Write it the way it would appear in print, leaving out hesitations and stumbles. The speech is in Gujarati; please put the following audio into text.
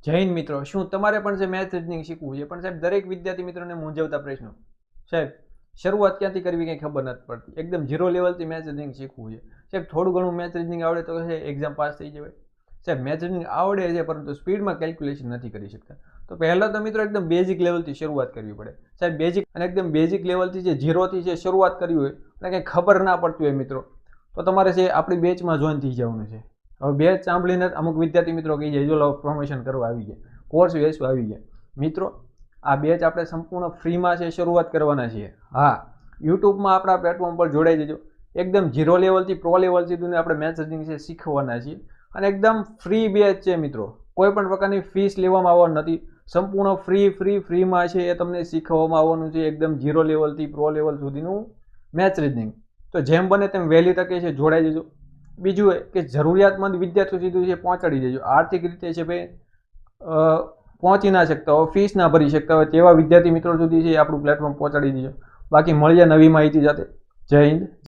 જય હિન્દ મિત્રો, શું તમારે પણ જે મેથ્સ રીઝનિંગ શીખવું છે? પણ સાહેબ દરેક વિદ્યાર્થી મિત્રોને મૂંઝવતા પ્રશ્નો. સાહેબ શરૂઆત ક્યાંથી કરવી કંઈ ખબર નથી પડતી. એકદમ ઝીરો લેવલથી મેથ્સ રીઝનિંગ શીખવું છે. સાહેબ થોડું ઘણું મેથ્સ રીઝનિંગ આવડે તો છે એક્ઝામ પાસ થઈ જવાય. સાહેબ મેથ્સ રીઝનિંગ આવડે છે પરંતુ સ્પીડમાં કેલ્ક્યુલેશન નથી કરી શકતા. તો પહેલાં તો મિત્રો એકદમ બેઝિક લેવલથી શરૂઆત કરવી પડે. સાહેબ બેઝિક અને એકદમ બેઝિક લેવલથી જે ઝીરોથી જે શરૂઆત કરવી હોય અને કંઈ ખબર ના પડતી હોય મિત્રો, તો તમારે છે આપણી બેચમાં જોઈન થઈ જવાનું છે. હવે બેચ સાંભળીને અમુક વિદ્યાર્થી મિત્રો કહી જાય જો પ્રમોશન કરવા આવી ગયા, કોર્સ વેચવા આવી ગયા. મિત્રો આ બેચ આપણે સંપૂર્ણ ફ્રીમાં છે શરૂઆત કરવાના છીએ. હા, યુટ્યુબમાં આપણા પ્લેટફોર્મ પર જોડાઈ જજો. એકદમ ઝીરો લેવલથી પ્રો લેવલ સુધીને આપણે મેથ્સ રીઝનિંગ છે શીખવાના છીએ અને એકદમ ફ્રી બેચ છે મિત્રો. કોઈ પણ પ્રકારની ફીસ લેવામાં આવવાની નથી. સંપૂર્ણ ફ્રીમાં છે એ તમને શીખવવામાં આવવાનું છે એકદમ ઝીરો લેવલથી પ્રો લેવલ સુધીનું મેથ્સ રીઝનિંગ. તો જેમ બને તેમ વહેલી તકે છે જોડાઈ જજો. બીજું એ કે જરૂરિયાતમંદ વિદ્યાર્થીઓ સુધી છે પહોંચાડી દેજો. આર્થિક રીતે છે ભાઈ પહોંચી ના શકતા હોય, ફીસ ના ભરી શકતા હોય તેવા વિદ્યાર્થી મિત્રો સુધી છે આપણું પ્લેટફોર્મ પહોંચાડી દેજો. બાકી મળીએ નવી માહિતી સાથે. જય હિન્દ.